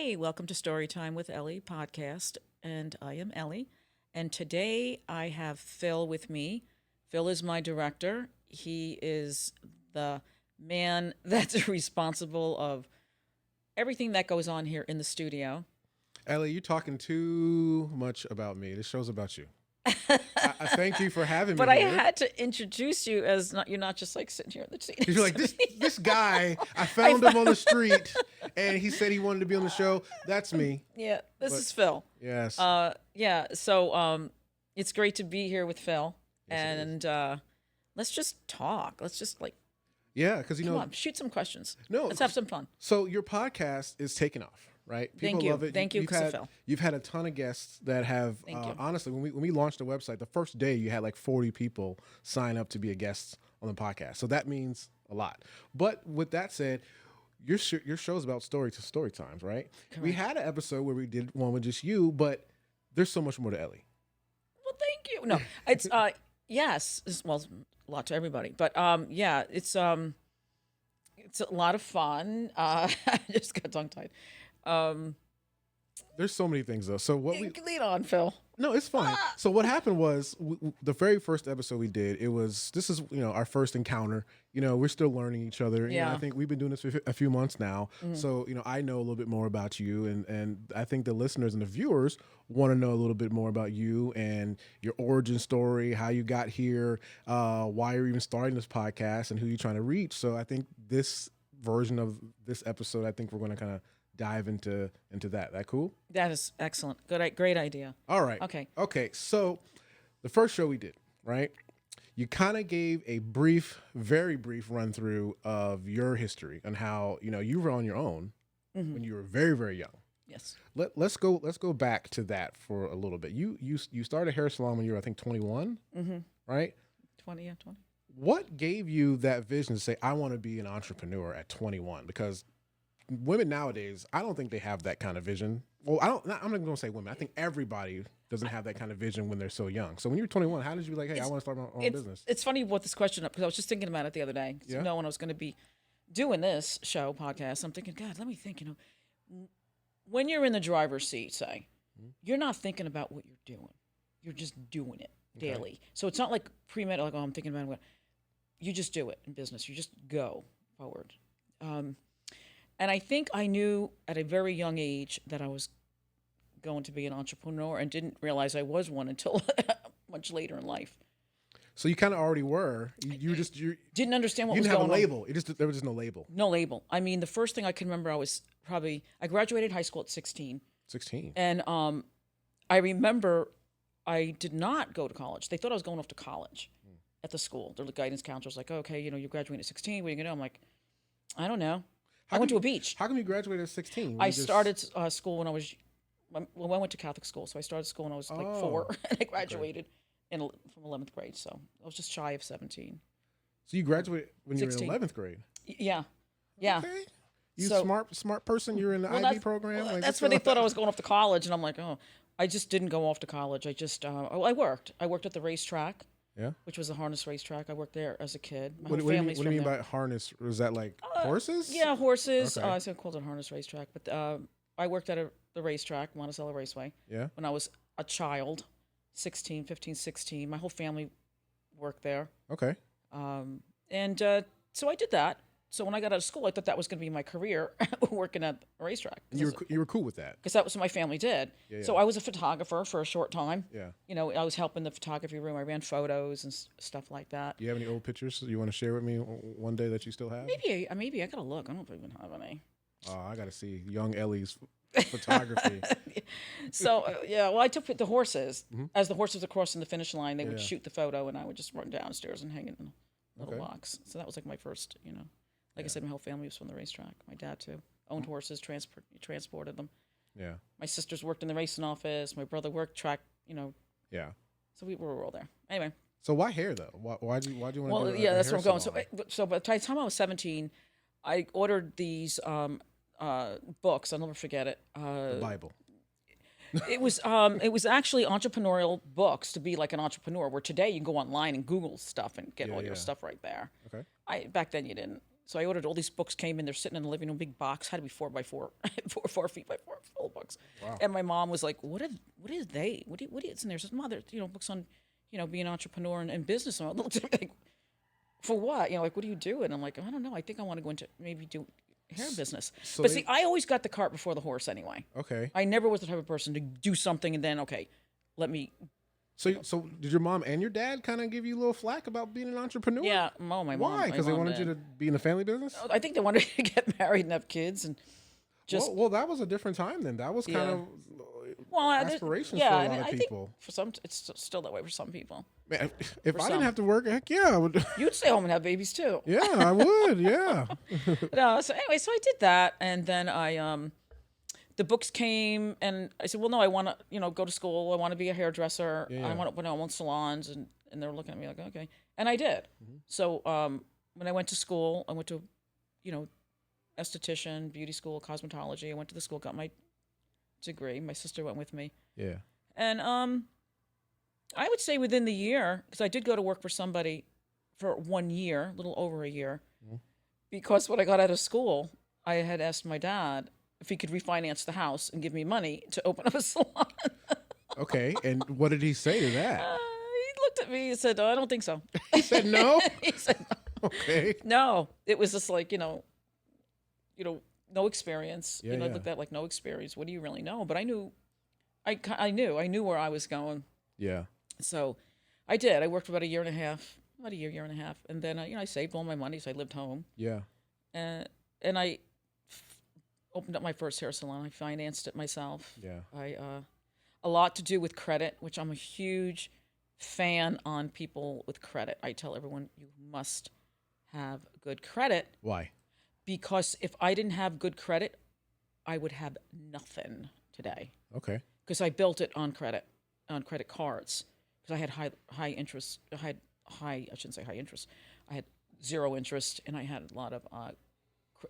Hey, welcome to Storytime with Ellie podcast. And I am Ellie. And today I have Phil with me. Phil is my director. He is the man that's responsible of everything that goes on here in the studio. Ellie, you're talking too much about me. This show's about you. I thank you for having me But I here. had to introduce you as you're not just like sitting here in the seat. You're like, this guy, I found him on the street, and he said he wanted to be on the show. That's me. Yeah, this is Phil. Yes. So it's great to be here with Phil. Yes, And let's just talk. Let's just Yeah, because come on, shoot some questions. No, let's have some fun. So your podcast is taking off, right? People love it. Thank you, Phil. You've had a ton of guests that have. Honestly, when we launched the website, the first day you had like 40 people sign up to be a guest on the podcast. So that means a lot. But with that said, your show's about story times, right? Correct. We had an episode where we did one with just you, but there's so much more to Ellie. Well, thank you. No, it's yes, well, a lot to everybody, but it's a lot of fun. I just got tongue tied. There's so many things though. So what we lead on, Phil. No, it's fine. So what happened was the very first episode we did, this is our first encounter. We're still learning each other. Yeah. I think we've been doing this for a few months now. Mm-hmm. So, I know a little bit more about you, and I think the listeners and the viewers want to know a little bit more about you and your origin story, how you got here, why you're even starting this podcast, and who you're trying to reach. So I think this version of this episode, I think we're going to kind of dive into that. That cool? That is excellent. Great idea. All right. Okay. So the first show we did, right? You kind of gave a very brief run through of your history and how, you were on your own when you were very, very young. Yes. Let's go back to that for a little bit. You started a hair salon when you were, I think, 21, right? 20. What gave you that vision to say, I want to be an entrepreneur at 21? Because women nowadays, I don't think they have that kind of vision. Well, I'm not going to say women. I think everybody doesn't have that kind of vision when they're so young. So when you were 21, how did you be like, hey, I want to start my own business? It's funny you brought this question up because I was just thinking about it the other day. Yeah. When I was going to be doing this podcast, I'm thinking, God, let me think, when you're in the driver's seat, say, you're not thinking about what you're doing. You're just doing it daily. Okay. So it's not like pre-med, like, I'm thinking about it. You just do it in business. You just go forward. And I think I knew at a very young age that I was going to be an entrepreneur and didn't realize I was one until much later in life. So you kind of already were. You didn't understand what was going on. You didn't have a label. There was just no label. No label. I mean, the first thing I can remember, I graduated high school at 16. 16. And I remember I did not go to college. They thought I was going off to college at the school. The guidance counselor was like, okay, you graduated at 16. What are you going to do? I'm like, I don't know. I went to a beach. How come you graduated at 16? I started school when I went to Catholic school, so I started school when I was like 4, and I graduated from 11th grade, so I was just shy of 17. So you graduated when 16. you were in 11th grade? Yeah. Okay. You smart person? You're in the IB program? Well, that's where they thought I was going off to college, and I'm like, oh, I just didn't go off to college. I just, I worked. I worked at the racetrack. Yeah, which was a harness racetrack. I worked there as a kid. What do you mean by harness? Was that like horses? Yeah, horses. Okay. I called it harness racetrack. But I worked at the racetrack, Monticello Raceway. Yeah. When I was a child, 15, 16. My whole family worked there. Okay. So I did that. So when I got out of school, I thought that was going to be my career, working at a racetrack. You were cool with that? Because that was what my family did. Yeah. So I was a photographer for a short time. Yeah. I was helping the photography room. I ran photos and stuff like that. Do you have any old pictures you want to share with me one day that you still have? Maybe I got to look. I don't even have any. Oh, I got to see young Ellie's photography. So, well, I took the horses. As the horses were crossing the finish line, they would shoot the photo, and I would just run downstairs and hang it in a little box. So that was like my first, Like I said, my whole family was from the racetrack. My dad, too. Owned horses, transported them. Yeah. My sisters worked in the racing office. My brother worked track, Yeah. So we were all there. Anyway. So why hair, though? Why'd you want to do Well, yeah, that's where I'm going. So by the time I was 17, I ordered these books. I'll never forget it. The Bible. It was actually entrepreneurial books to be like an entrepreneur, where today you can go online and Google stuff and get all your stuff right there. Okay. Back then you didn't. So I ordered all these books, came in, they're sitting in the living room, big box, had to be 4x4, 4 feet by 4, full books. Wow. And my mom was like, what is they? What is in there? She says, Mother, books on, being an entrepreneur and business. And I looked at me like, for what? Like, what are you doing? I'm like, I don't know. I think I want to go into maybe do hair business. So but see, I always got the cart before the horse anyway. Okay. I never was the type of person to do something and then, okay, let me. So did your mom and your dad kind of give you a little flack about being an entrepreneur? Yeah, my mom. Why? Because they wanted you to be in the family business? I think they wanted to get married and have kids and just. Well, that was a different time then. That was kind of aspirations for a lot of people. For some, it's still that way for some people. Man, if I didn't have to work, heck yeah, I would. You'd stay home and have babies too. Yeah, I would. Yeah. No, so anyway, so I did that, and then the books came, and I said, well, no, I want to, go to school. I want to be a hairdresser. Yeah. I want to open my own salons, and they were looking at me like, okay, and I did. Mm-hmm. So when I went to school, I went to, esthetician, beauty school, cosmetology. I went to the school, got my degree. My sister went with me. Yeah. And I would say within the year, because I did go to work for somebody for 1 year, a little over a year, because when I got out of school, I had asked my dad if he could refinance the house and give me money to open up a salon. Okay, and what did he say to that? He looked at me and said, "Oh, I don't think so." He said no? He said no. Okay. No, it was just like, no experience. Yeah, yeah. Looked at like no experience. What do you really know? But I knew where I was going. Yeah. So I did. I worked for about a year and a half, year and a half. And then, I saved all my money, so I lived home. Yeah. And I opened up my first hair salon. I financed it myself. Yeah. A lot to do with credit, which I'm a huge fan on people with credit. I tell everyone you must have good credit. Why? Because if I didn't have good credit, I would have nothing today. Okay. Because I built it on credit cards. Because I had high interest. I shouldn't say high interest. I had zero interest, and I had a lot of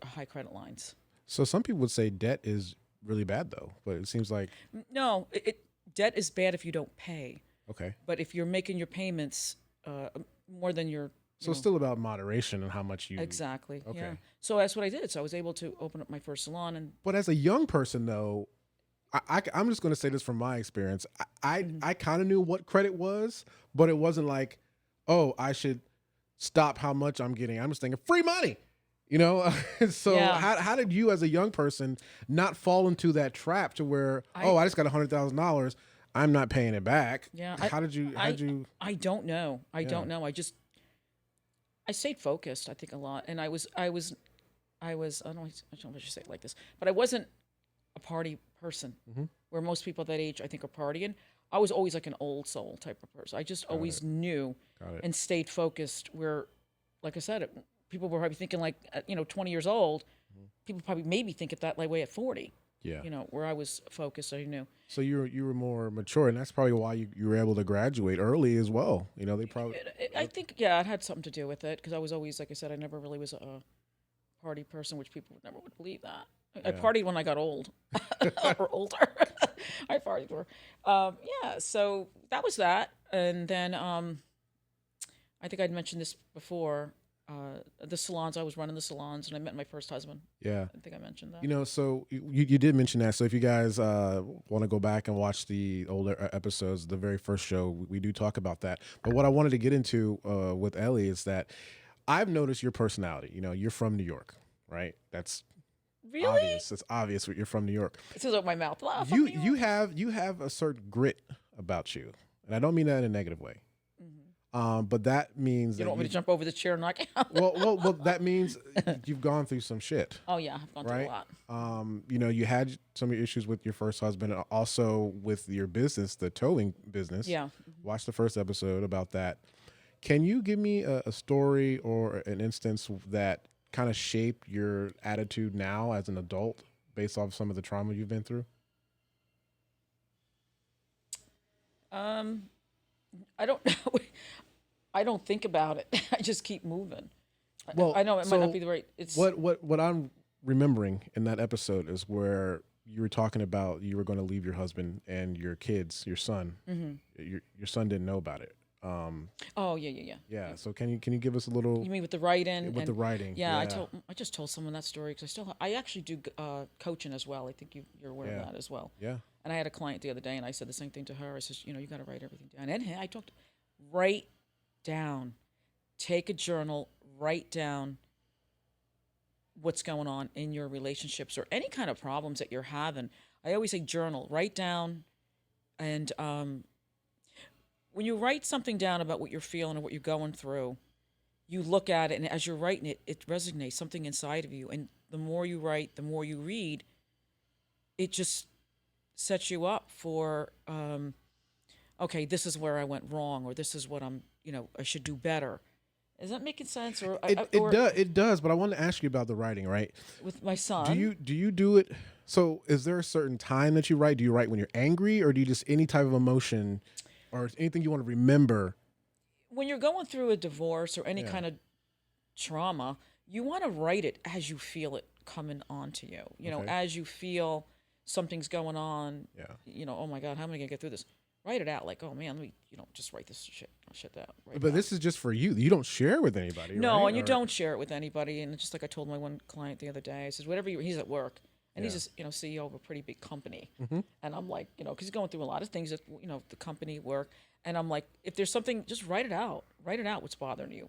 high credit lines. So some people would say debt is really bad, though. But it seems like No, debt is bad if you don't pay. okay. But if you're making your payments more than your So it's still about moderation and how much you exactly. Okay. Yeah. So that's what I did. So I was able to open up my first salon, and But as a young person, though, I'm just going to say this from my experience. I kind of knew what credit was, but it wasn't like, oh, I should stop how much I'm getting. I'm just thinking free money, So Yeah. how did you, as a young person, not fall into that trap to where, I just got $100,000, I'm not paying it back? Yeah. How did you? I don't know. I don't know. I stayed focused, I think, a lot, and I was. I don't know. I don't know if I should say it like this, but I wasn't a party person. Mm-hmm. Where most people that age, I think, are partying. I was always like an old soul type of person. I just always knew and stayed focused. Where, like I said, people were probably thinking like, 20 years old. Mm-hmm. People probably maybe think it that way at 40. Yeah. Where I was focused, I knew. So you were more mature, and that's probably why you were able to graduate early as well. They probably. I think it had something to do with it because I was always, like I said, I never really was a party person, which people never would believe that. I partied when I got old or older. I partied more. So that was that, and then I think I'd mentioned this before. The salons, I was running the salons, and I met my first husband. Yeah. I think I mentioned that. So you did mention that. So if you guys want to go back and watch the older episodes, the very first show, we do talk about that. But what I wanted to get into with Ellie is that I've noticed your personality. You're from New York, right? That's really obvious. It's obvious you're from New York. It says open my mouth. You have a certain grit about you, and I don't mean that in a negative way. But that means you don't want me to jump over the chair and knock it out. well, that means you've gone through some shit. Oh yeah, I've gone through a lot. You had some issues with your first husband, and also with your business, the towing business. Yeah. Watch the first episode about that. Can you give me a story or an instance that kind of shaped your attitude now as an adult, based off some of the trauma you've been through? I don't know. I don't think about it. I just keep moving. Well, I know it might not be the right. It's what I'm remembering in that episode is where you were talking about you were going to leave your husband and your kids, your son. Mm-hmm. Your son didn't know about it. Oh, yeah. Yeah. So can you give us a little You mean with the write-in? with the writing? Yeah, I just told someone that story because I actually do coaching as well. I think you're aware of that as well. Yeah. And I had a client the other day, and I said the same thing to her. I said, you got to write everything down. And I talked, write down, take a journal, write down what's going on in your relationships or any kind of problems that you're having. I always say journal, write down, and when you write something down about what you're feeling or what you're going through, you look at it, and as you're writing it, it resonates something inside of you. And the more you write, the more you read, it just sets you up for, okay, this is where I went wrong, or this is what I should do better. Is that making sense? Or it does. But I wanted to ask you about the writing, right? With my son, do you do it? So is there a certain time that you write? Do you write when you're angry, or do you just any type of emotion, or anything you want to remember? When you're going through a divorce or any kind of trauma, you want to write it as you feel it coming onto you. You know, as you feel something's going on. Yeah. Oh my God, how am I gonna get through this? Write it out. Like, oh man, let me, just write this shit down. But this is just for you. You don't share with anybody. No, right? And you don't share it with anybody. And just like I told my one client the other day, I said, he's at work. And he's just, CEO of a pretty big company. Mm-hmm. And I'm like, because he's going through a lot of things at, the company work. And I'm like, if there's something, just write it out. Write it out what's bothering you,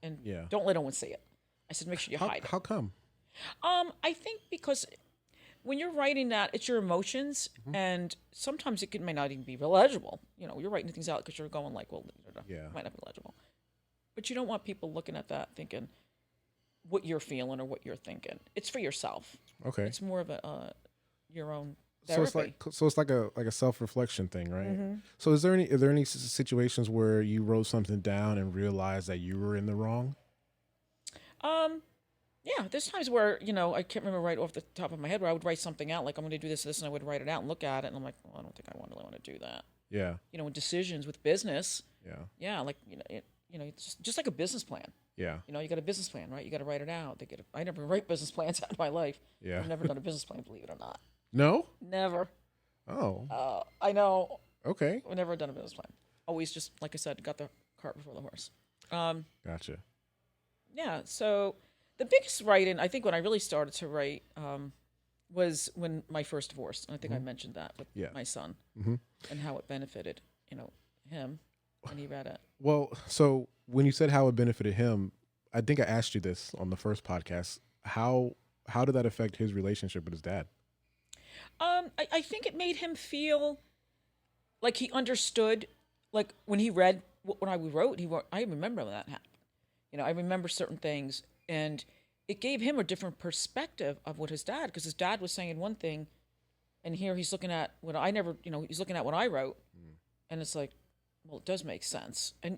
and don't let anyone see it. I said, make sure you hide it. How come? I think because when you're writing that, it's your emotions. Mm-hmm. And sometimes it may not even be legible. You're writing things out because you're going like, well, it might not be legible. But you don't want people looking at that thinking what you're feeling or what you're thinking. It's for yourself. Okay. It's more of a your own therapy. So it's like a self-reflection thing, right? Mm-hmm. So are there any situations where you wrote something down and realized that you were in the wrong? Yeah, there's times where, I can't remember right off the top of my head where I would write something out, like I'm going to do this, and I would write it out and look at it, and I'm like, well, I don't think I really want to do that. Yeah. In decisions with business. Yeah. Yeah, like, it's just like a business plan. Yeah. You got a business plan, right? You got to write it out. I never write business plans out in my life. Yeah. I've never done a business plan, believe it or not. No? Never. Oh. I know. Okay. I've never done a business plan. Always just, like I said, got the cart before the horse. Gotcha. Yeah, so the biggest writing, I think when I really started to write was when my first divorce. And I think I mentioned that with my son and how it benefited, him when he read it. Well, so when you said how it benefited him, I think I asked you this on the first podcast. How did that affect his relationship with his dad? I think it made him feel like he understood, like when he read what I wrote, I remember when that happened. I remember certain things, and it gave him a different perspective of what his dad, because his dad was saying one thing, and here he's looking at what I never, he's looking at what I wrote, and it's like, well, it does make sense, and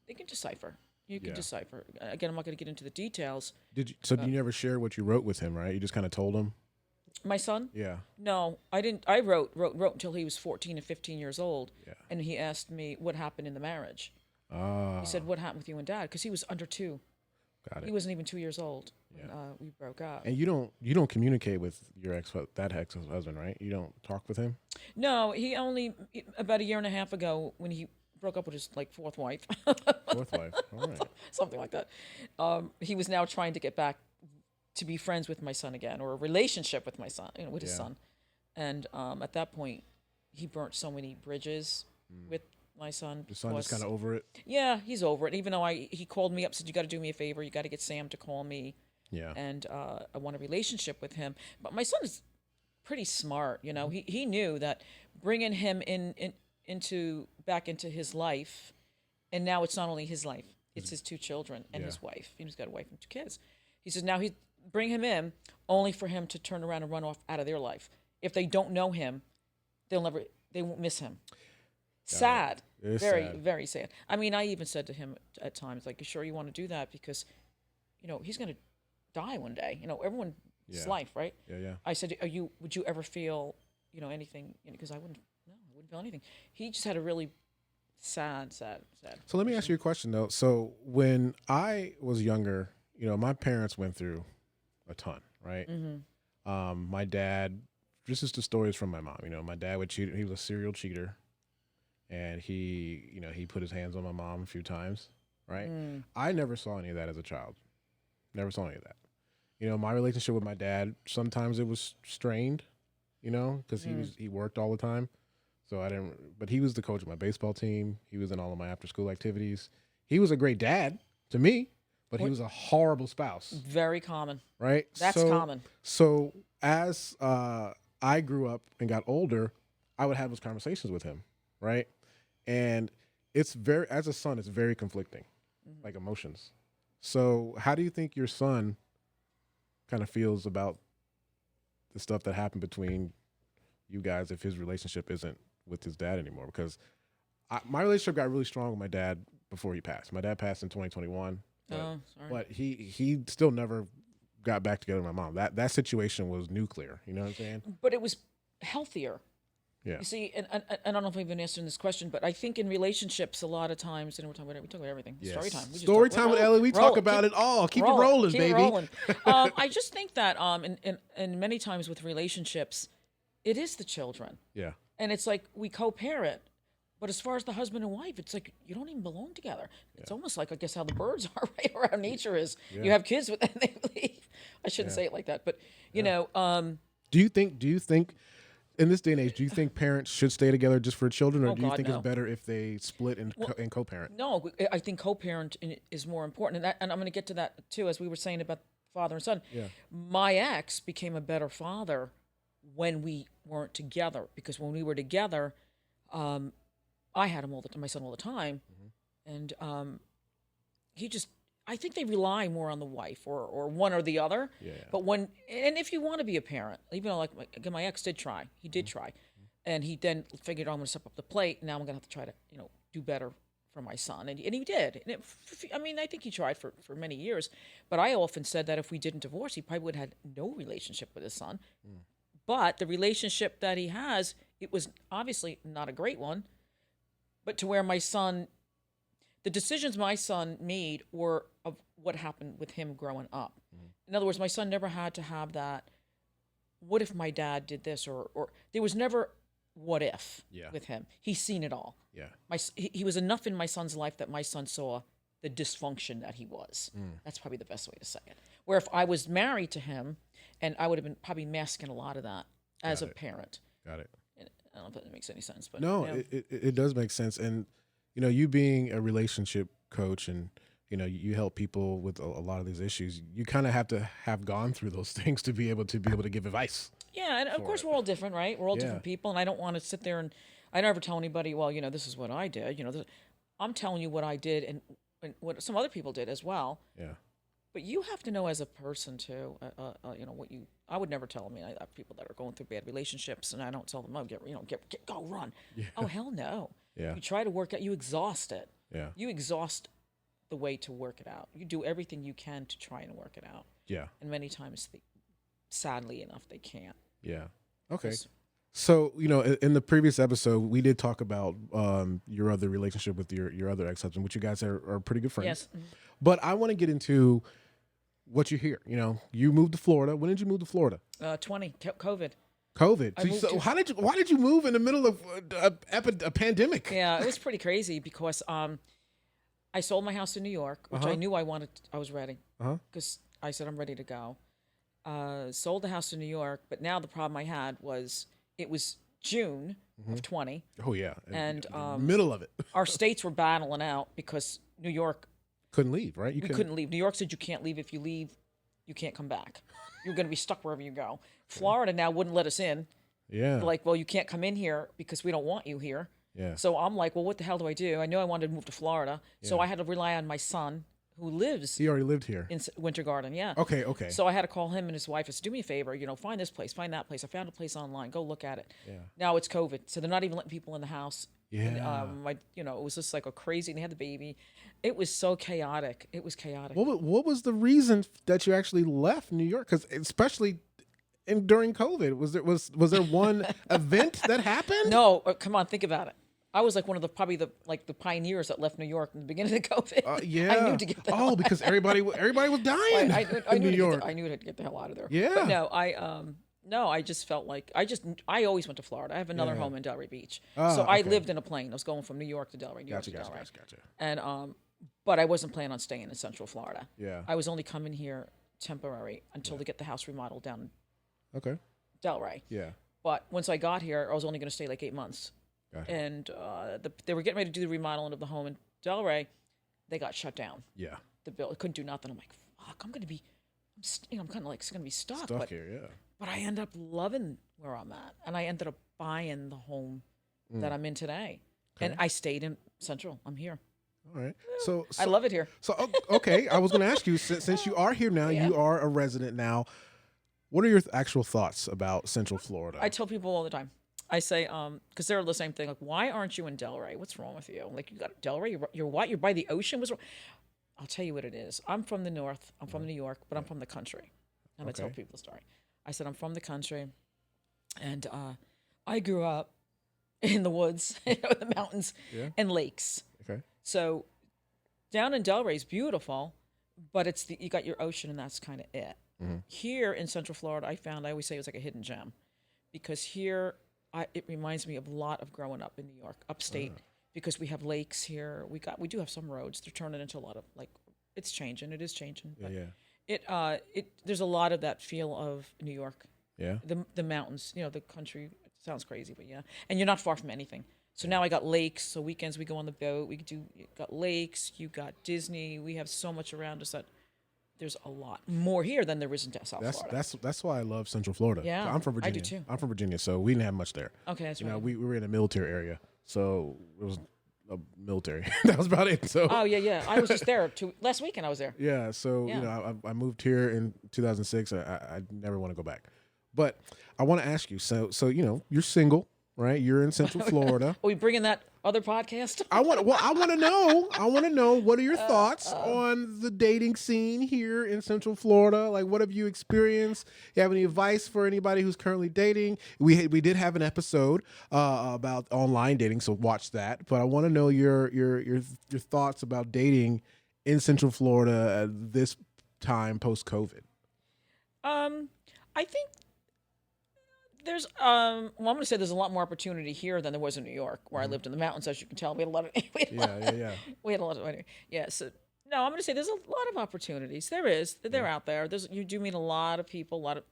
they can decipher. You can decipher. Again, I'm not going to get into the details. Did you never share what you wrote with him, right? You just kind of told him? My son? Yeah. No, I didn't. I wrote until he was 14 and 15 years old, and he asked me what happened in the marriage. He said, what happened with you and Dad? Because he was under 2. Got it. He wasn't even 2 years old when we broke up. And you don't communicate with your ex-husband, right? You don't talk with him? No, he only, about a year and a half ago, when he broke up with his fourth wife. Fourth wife, all right. Something like that. He was now trying to get back to be friends with my son again, or a relationship with my son, with his son. And at that point, he burnt so many bridges with my son. Your son is kind of over it? Yeah, he's over it. Even though he called me up, said, you got to do me a favor. You got to get Sam to call me. Yeah. And I want a relationship with him. But my son is pretty smart. He knew that bringing him back into his life, and now it's not only his life, it's his 2 children and his wife. He's got a wife and 2 kids. He says now he bring him in only for him to turn around and run off out of their life. If they don't know him, they won't miss him. Sad. Very, sad. Very sad. I mean, I even said to him at times, like, you sure you want to do that? Because, he's going to die one day. Everyone's life, right? Yeah. I said, would you ever feel, anything? Because I wouldn't feel anything. He just had a really sad. So let me ask you a question, though. So when I was younger, my parents went through a ton, right? Mm-hmm. My dad, this is the stories from my mom. My dad would cheat. He was a serial cheater. and he put his hands on my mom a few times, right? I never saw any of that as a child. Never saw any of that. My relationship with my dad, sometimes it was strained, because he worked all the time. So I didn't, but he was the coach of my baseball team. He was in all of my after school activities. He was a great dad to me, but he was a horrible spouse. Very common. Right? That's common. So as I grew up and got older, I would have those conversations with him, right? And as a son, it's very conflicting, like emotions. So how do you think your son kind of feels about the stuff that happened between you guys if his relationship isn't with his dad anymore? Because my relationship got really strong with my dad before he passed. My dad passed in 2021. But he still never got back together with my mom. That situation was nuclear. You know what I'm saying? But it was healthier. Yeah. You see, and I don't know if I've been answering this question, but I think in relationships a lot of times, and we talk about everything. Yes. Storytime. Storytime with Ellie. We talk about it all. Keep it rolling, baby. Rolling. I just think that and many times with relationships, it is the children. Yeah. And it's like we co-parent. But as far as the husband and wife, it's like you don't even belong together. It's almost like, I guess, how the birds are, right? Or how nature is. Yeah. You have kids with them, they leave. I shouldn't say it like that. But, you know. Do you think, in this day and age, do you think parents should stay together just for children? Or do you think it's better if they split and co-parent? No, I think co-parent is more important. And I'm going to get to that, too, as we were saying about father and son. Yeah. My ex became a better father when we weren't together. Because when we were together, I had him my son all the time, and I think they rely more on the wife or one or the other. Yeah. But if you want to be a parent, even though my ex did try, he did try, and he then figured I'm going to step up the plate. Now I'm going to have to try to do better for my son, and he did. And I think he tried for many years, but I often said that if we didn't divorce, he probably would have had no relationship with his son. But the relationship that he has, it was obviously not a great one. But to where my son, the decisions my son made were of what happened with him growing up. In other words, my son never had to have that, what if my dad did this? Or there was never what if with him. He's seen it all. Yeah. He was enough in my son's life that my son saw the dysfunction that he was. That's probably the best way to say it. Where if I was married to him, and I would have been probably masking a lot of that as a parent. Got it. I don't know if that makes any sense, but no, it does make sense. And you being a relationship coach, and you help people with a lot of these issues. You kind of have to have gone through those things to be able to give advice. Yeah, and of course we're all different, right? We're all different people, and I don't want to sit there and I never tell anybody, well, this is what I did. I'm telling you what I did and what some other people did as well. Yeah. But you have to know as a person too, what you. I would never tell them. I have people that are going through bad relationships, and I don't tell them, go run. Yeah. Oh hell no. Yeah. You try to work out. You exhaust it. Yeah. You exhaust the way to work it out. You do everything you can to try and work it out. Yeah. And many times, sadly enough, they can't. Yeah. Okay. So in the previous episode, we did talk about your other relationship with your other ex-husband, which you guys are pretty good friends. Yes. Mm-hmm. But I want to get into what you hear. You moved to Florida. When did you move to Florida? 20 COVID. So why did you move in the middle of a pandemic? Yeah, it was pretty crazy because I sold my house in New York, which I knew I was ready because I said I'm ready to go. Sold the house in New York, but now the problem I had was it was June of 20. Oh yeah, and middle of it. Our states were battling out because New York couldn't leave, right? We couldn't leave. New York said you can't leave. If you leave, you can't come back. You're going to be stuck wherever you go. Florida now wouldn't let us in. Yeah. They're like, well, you can't come in here because we don't want you here. Yeah. So I'm like, well, what the hell do I do? I knew I wanted to move to Florida. Yeah. So I had to rely on my son who lives. He already lived here. In Winter Garden, yeah. Okay. So I had to call him and his wife and say, do me a favor, find this place, find that place. I found a place online. Go look at it. Yeah. Now it's COVID. So they're not even letting people in the house. Yeah. And, it was just like a crazy, and they had the baby. It was so chaotic. It was chaotic. What was the reason that you actually left New York? Because especially during COVID, was there one event that happened? No, come on, think about it. I was like one of the pioneers that left New York in the beginning of COVID. Yeah, I knew to get the hell because everybody was dying I in New York. I knew to get the hell out of there. Yeah, but no, No, I just felt like I always went to Florida. I have another Yeah. home in Delray Beach, Ah, so I okay. lived in a plane. I was going from New York to Delray, New York Gotcha, to gotcha, Delray, gotcha, gotcha. and but I wasn't planning on staying in Central Florida. Yeah. I was only coming here temporary until to get the house remodeled down in Okay. Delray. Yeah. But once I got here, I was only going to stay like 8 months, Gotcha. and they were getting ready to do the remodeling of the home in Delray. They got shut down. Yeah. The bill, I couldn't do nothing. I'm like, fuck, I'm kind of like going to be stuck. Stuck But here. Yeah. But I end up loving where I'm at, and I ended up buying the home that I'm in today. Okay. And I stayed in Central. I'm here. All right. So I love it here. So okay, I was going to ask you since you are here now, Yeah. you are a resident now. What are your actual thoughts about Central Florida? I tell people all the time. I say, because they're the same thing. Like, why aren't you in Delray? What's wrong with you? Like, you got Delray. You're what? You're by the ocean. What's wrong? I'll tell you what it is. I'm from the north. I'm from New York, but I'm from the country. I'm gonna tell Okay. people the story. I said I'm from the country, and I grew up in the woods, the mountains, Yeah. and lakes. Okay. So down in Delray is beautiful, but you got your ocean, and that's kind of it. Mm-hmm. Here in Central Florida, I always say it was like a hidden gem, because here it reminds me of a lot of growing up in New York, upstate, because we have lakes here. We do have some roads. They're turning into a lot of it's changing. It is changing. Yeah. But Yeah. there's a lot of that feel of New York, Yeah. the mountains, the country. It sounds crazy, but yeah. And you're not far from anything. So now I got lakes. So weekends we go on the boat. You got lakes. You got Disney. We have so much around us that there's a lot more here than there is in South Florida. That's why I love Central Florida. Yeah, I'm from I Virginia. do too. I'm from Virginia, so we didn't have much there. Okay, that's You know, right. we were in a military area, so it was a military. That was about it. So Oh yeah. I was just there last weekend. I was there. yeah, so Yeah. you know, I moved here in 2006. I never want to go back, but I want to ask you. So you know, you're single, right? You're in Central Florida. Are we bringing that other podcast? I want to know. I want to know, what are your thoughts on the dating scene here in Central Florida? Like, what have you experienced? You have any advice for anybody who's currently dating? We did have an episode about online dating, so watch that. But I want to know your thoughts about dating in Central Florida at this time post COVID. I think there's I'm going to say there's a lot more opportunity here than there was in New York, where I lived in the mountains. As you can tell, we had a lot of Yeah. we had a lot of yeah. So no, I'm going to say there's a lot of opportunities. They're out there. You do meet a lot of people, a lot of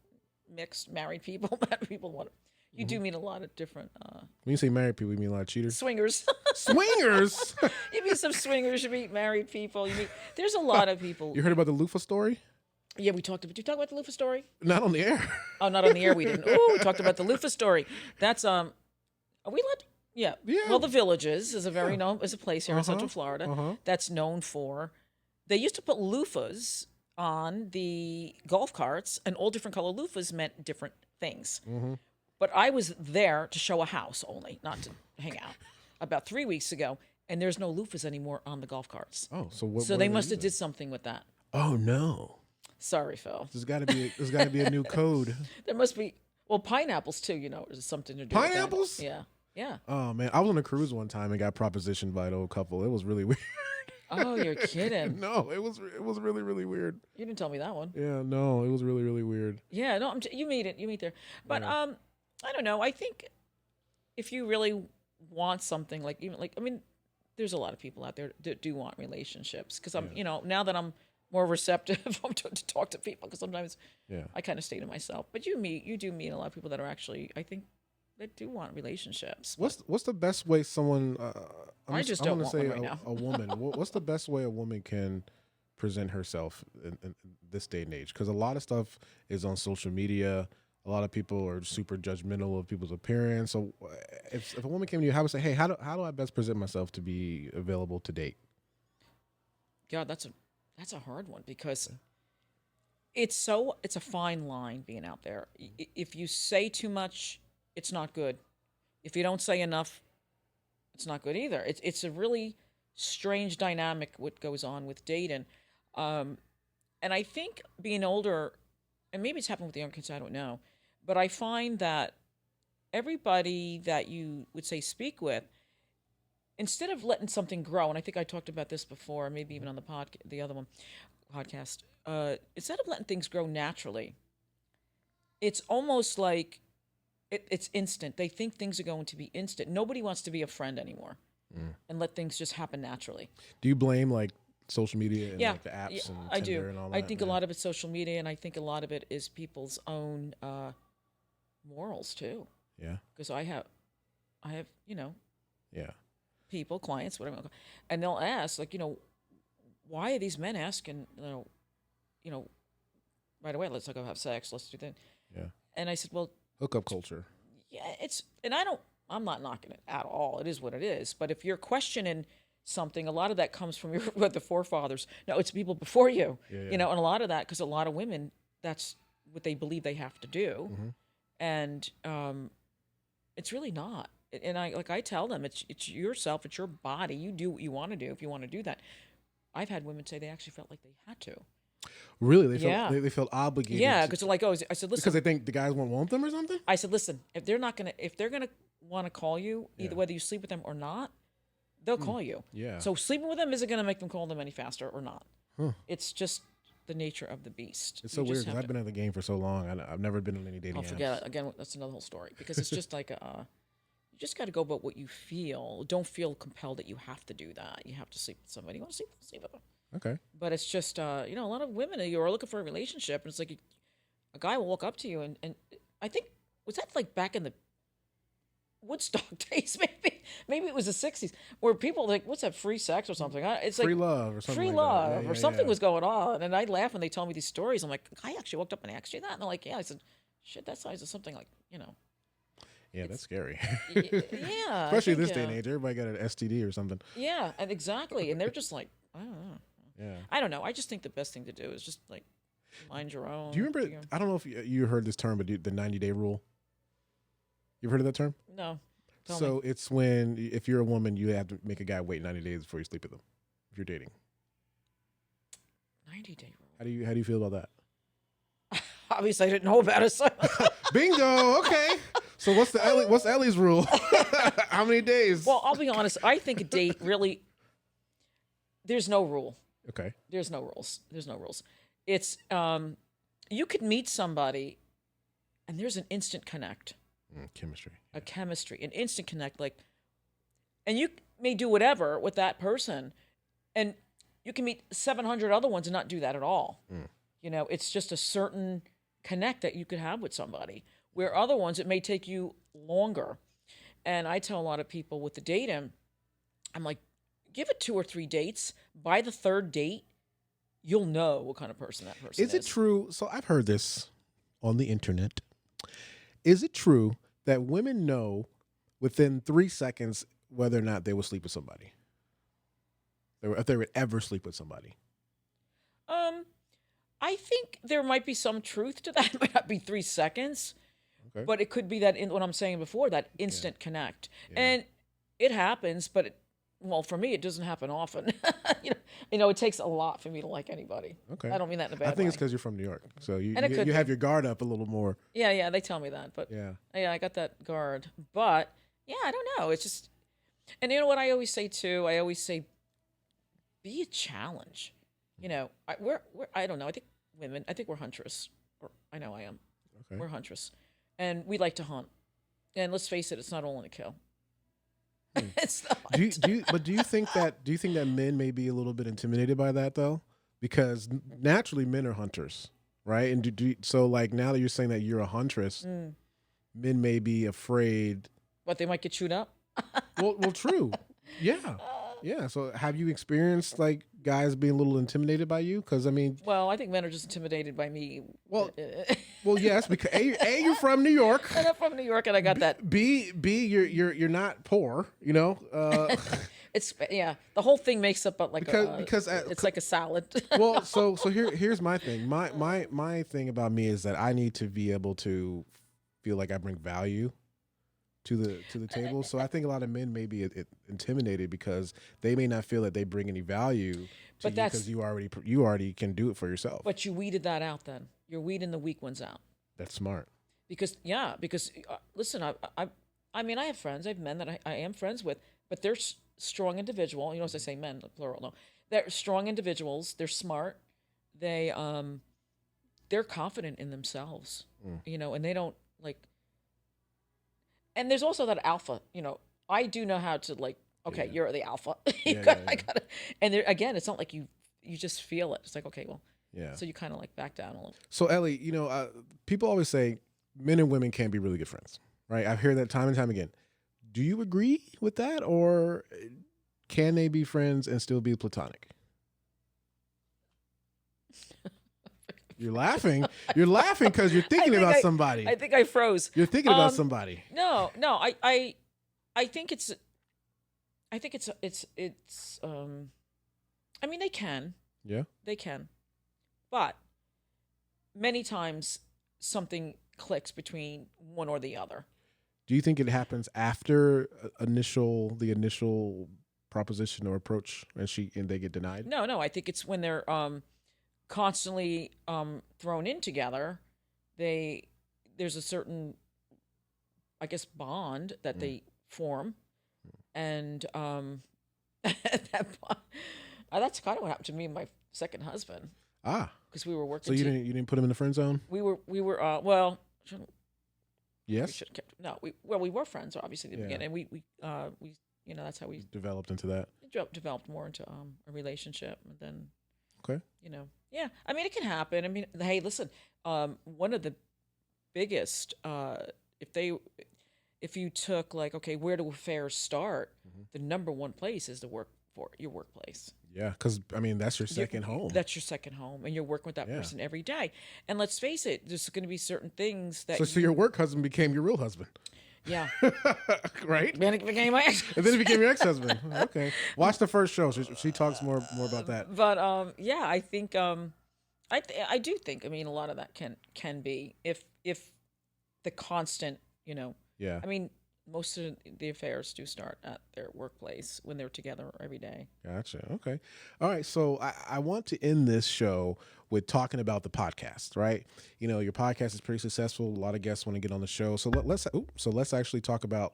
mixed married people, you do meet a lot of different When you say married people, you mean a lot of cheaters? swingers. Swingers. You meet some swingers. You meet married people. There's a lot of people. You heard about the loofah story? Yeah, did you talk about the loofah story? Not on the air. Oh, not on the air. We didn't. Oh, we talked about the loofah story. That's Are we allowed? Yeah. Yeah. Well, the Villages is a place here in Central Florida that's known for. They used to put loofahs on the golf carts, and all different color loofahs meant different things. But I was there to show a house only, not to hang out. About 3 weeks ago, and there's no loofahs anymore on the golf carts. Oh, so what? So what they are must have using? did something with that. Oh no. Sorry, Phil. There's got to be a new code. There must be. Well, pineapples too. Is something to do. with that. Pineapples? Yeah. Yeah. Oh man, I was on a cruise one time and got propositioned by an old couple. It was really weird. Oh, you're kidding. No, it was really weird. You didn't tell me that one. Yeah, no, it was really weird. Yeah, no, you meet it. You meet there. But I don't know. I think if you really want something there's a lot of people out there that do want relationships, because I'm, now that I'm more receptive to talk to people, because sometimes I kind of stay to myself. But you do meet a lot of people that are actually, I think, that do want relationships. What's the best way someone? I just don't gonna want say one right now. a woman. What's the best way a woman can present herself in this day and age? Because a lot of stuff is on social media. A lot of people are super judgmental of people's appearance. So if a woman came to you, how would say, hey, how do I best present myself to be available to date? God, that's a hard one, because it's a fine line being out there. If you say too much, it's not good. If you don't say enough, it's not good either. It's a really strange dynamic what goes on with dating. And I think being older, and maybe it's happened with the young kids, I don't know, but I find that everybody that you would say speak with, instead of letting something grow, and I think I talked about this before, maybe even on the other one podcast, instead of letting things grow naturally, it's almost like it's instant. They think things are going to be instant. Nobody wants to be a friend anymore and let things just happen naturally. Do you blame like social media and Yeah, like the apps and I Tinder do. and all that? I think a lot of it's social media, and I think a lot of it is people's own morals too. Yeah. Because I have, you know, Yeah. people, clients, whatever, and they'll ask, like, you know, why are these men asking, you know, right away, let's go have sex, let's do that. Yeah. And I said, well, Hookup culture. yeah, and I'm not knocking it at all. It is what it is. But if you're questioning something, a lot of that comes from the forefathers. No, it's people before you, Yeah. you know, and a lot of that, because a lot of women, that's what they believe they have to do. Mm-hmm. And it's really not. And I tell them, it's yourself, it's your body. You do what you want to do if you want to do that. I've had women say they actually felt like they had to. Really? They felt Yeah. they felt obligated. Yeah, because they're like, oh, I said, listen. Because they think the guys won't want them or something? I said, listen, if they're gonna want to call you, either whether you sleep with them or not, they'll call you. Yeah. So sleeping with them isn't gonna make them call them any faster or not. Huh. It's just the nature of the beast. It's so weird because I've been in the game for so long. I've never been on any dating I'll apps. forget it. Again, that's another whole story, because it's just like you just got to go about what you feel. Don't feel compelled that you have to do that. You have to sleep with somebody. You want to sleep with them. Okay. But it's just, you know, a lot of women are looking for a relationship, and it's like a guy will walk up to you, and I think, was that like back in the Woodstock days, maybe it was the 60s, where people like, what's that, free sex or something? It's Free like love or something free like love that. or something was going on, and I laugh when they tell me these stories. I'm like, I actually walked up and asked you that, and they're like, yeah. I said, shit, that size is something like, you know. Yeah, that's scary. Yeah. Especially this day and age. Everybody got an STD or something. Yeah, and exactly. And they're just like, I don't know. Yeah. I don't know. I just think the best thing to do is just like mind your own. Do you remember, I don't know if you heard this term, but the 90-day rule? You ever heard of that term? No. Tell So me. it's when, if you're a woman, you have to make a guy wait 90 days before you sleep with them, if you're dating. 90-day rule. How do you feel about that? Obviously, I didn't know about it. So. Bingo. Okay. So what's Ellie's rule? How many days? Well, I'll be honest. I think a date really, there's no rule. Okay. There's no rules. There's no rules. It's, you could meet somebody and there's an instant connect. Chemistry. A chemistry, an instant connect. Like, and you may do whatever with that person, and you can meet 700 other ones and not do that at all. You know, it's just a certain connect that you could have with somebody, where other ones, it may take you longer. And I tell a lot of people with the dating, I'm like, give it 2 or 3 dates. By the third date, you'll know what kind of person that person is. Is it true? So I've heard this on the internet. Is it true that women know within 3 seconds whether or not they will sleep with somebody? If they would ever sleep with somebody? I think there might be some truth to that. It might not be 3 seconds, Okay. but it could be that, what I'm saying before, that instant connect. Yeah. And it happens, but well, for me, it doesn't happen often. you know, it takes a lot for me to like anybody. Okay. I don't mean that in a bad way. I think it's because you're from New York, so you could have be. your guard up a little more. Yeah, they tell me that, but Yeah. I got that guard. But yeah, I don't know. It's just, and you know what I always say too? I always say, be a challenge. You know, I don't know. I think women, I think we're huntress. Or I know I am. Okay. We're huntress, and we like to hunt. And let's face it, it's not all in a kill. It's not. Do you think that men may be a little bit intimidated by that though? Because naturally men are hunters, right? And so like now that you're saying that you're a huntress, men may be afraid. But they might get chewed up. Well, true. Yeah. Yeah. So have you experienced like guys being a little intimidated by you? Because I mean, Well, I think men are just intimidated by me. well, yes, because A, you're from New York. And I'm from New York, and I got that. B, you're not poor. You know. It's the whole thing makes up like Because it's like a salad. Well, so here's my thing. My thing about me is that I need to be able to feel like I bring value to the table. So I think a lot of men may be intimidated because they may not feel that they bring any value to But you because you already can do it for yourself. But you weeded that out. Then you're weeding the weak ones out. That's smart. Because listen, I mean, I have friends. I have men that I am friends with, but they're strong individual. You know, as I say, men plural. No, they're strong individuals. They're smart. They they're confident in themselves, and they don't like. And there's also that alpha, I do know how to like. Okay, you're the alpha. I gotta, and there again, it's not like you just feel it. It's like, okay, well, so you kind of like back down a little. So Ellie, people always say men and women can't be really good friends, right? I've heard that time and time again. Do you agree with that, or can they be friends and still be platonic? You're laughing. You're laughing because you're thinking about somebody. I think I froze. You're thinking about somebody. No. I think it's. I mean, they can. Yeah. They can, but many times something clicks between one or the other. Do you think it happens after the initial proposition or approach, and they get denied? No. I think it's when they're constantly thrown in together. There's a certain, I guess, bond that they form, and that's kind of what happened to me and my second husband. Because we were working. So you didn't put him in the friend zone? We were well. Yes. We were friends obviously at the beginning. We that's how we developed into that. Developed more into a relationship, and then okay. Yeah. I mean, it can happen. I mean, hey, listen. One of the biggest if you took like, okay, where do affairs start? The number one place is your workplace. Yeah, because I mean that's your second home. That's your second home, and you're working with that person every day. And let's face it, there's going to be certain things that. So your work husband became your real husband. Yeah. Right. Then it became my ex. And then it became your ex-husband. Okay. Watch the first show. She talks more about that. But I think I do think. I mean, a lot of that can be if the constant, Yeah. I mean, most of the affairs do start at their workplace when they're together every day. Gotcha. Okay. All right. So I want to end this show with talking about the podcast, right? Your podcast is pretty successful. A lot of guests want to get on the show. So let's actually talk about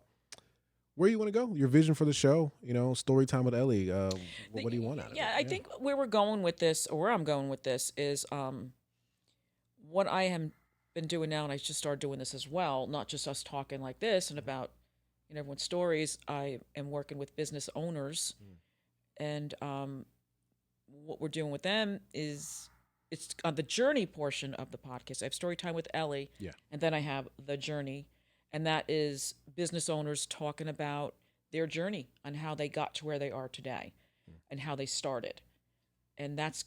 where you want to go, your vision for the show, Storytime with Ellie. What do you want out of it? Yeah, I think where we're going with this, or where I'm going with this, is what I have been doing now, and I just started doing this as well, not just us talking like this and about everyone's stories. I am working with business owners, and what we're doing with them is it's on the journey portion of the podcast. I have Storytime with Ellie, and then I have the journey, and that is business owners talking about their journey and how they got to where they are today, and how they started, and that's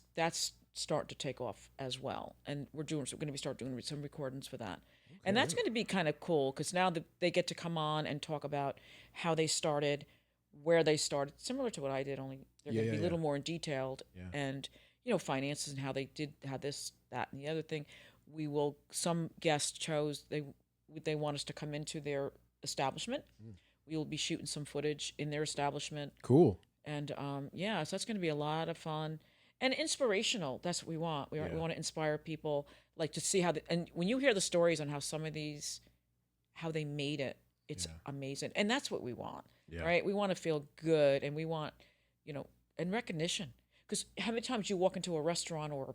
starting to take off as well. And we're going to start doing some recordings for that. Okay. And that's going to be kind of cool because now they get to come on and talk about how they started, where they started, similar to what I did, only they're going to be a little more in detailed and, finances and how they did, how this, that, and the other thing. Some guests chose, they want us to come into their establishment. We will be shooting some footage in their establishment. Cool. And so that's going to be a lot of fun. And inspirational. That's what we want. We want to inspire people, like to see and when you hear the stories on how some of these, how they made it, it's amazing. And that's what we want, right? We want to feel good, and we want, and recognition. Because how many times you walk into a restaurant or a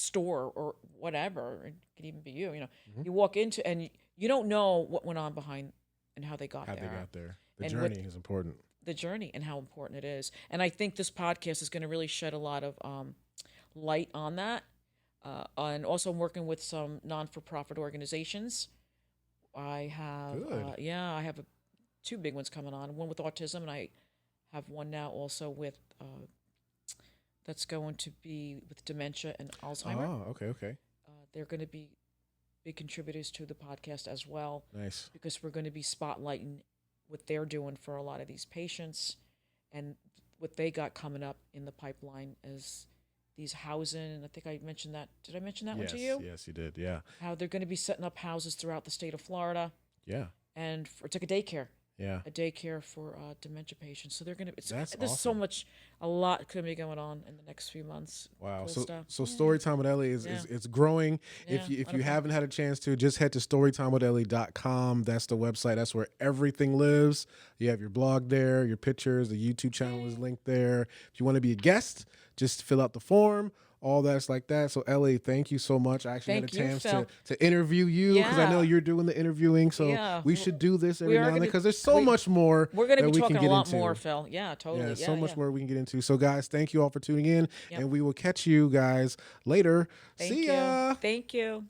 store or whatever, it could even be you, you walk into and you don't know what went on behind and how they got there. The journey is important. The journey and how important it is. And I think this podcast is going to really shed a lot of light on that. And also I'm working with some non-for-profit organizations. I have, I have two big ones coming on, one with autism, and I have one now also with, that's going to be with dementia and Alzheimer. Oh, okay. They're going to be big contributors to the podcast as well. Nice. Because we're going to be spotlighting what they're doing for a lot of these patients and what they got coming up in the pipeline as these housing. And I think I mentioned that. Did I mention that one to you? Yes, you did. Yeah. How they're going to be setting up houses throughout the state of Florida. Yeah. And it's like a daycare. Yeah. A daycare for dementia patients. So they're going to, there's awesome. A lot going to be going on in the next few months. Wow. Cool so Storytime with Ellie is it's growing. Yeah, if you haven't had a chance to, just head to storytimewithellie.com. That's the website. That's where everything lives. You have your blog there, your pictures, the YouTube channel is linked there. If you want to be a guest, just fill out the form. all that's like that. So Ellie, thank you so much. I actually Thank had a you, chance Phil. to interview you because I know Yeah. you're doing the interviewing. So Yeah. we should do this every We are now and then gonna- because there's so much more We're going to that be we talking can a get lot into. more, Phil. Yeah, totally. Yeah, Yeah, so much more we can get into. So guys, thank you all for tuning in, Yep. and we will catch you guys later. Thank See you. ya. Thank you.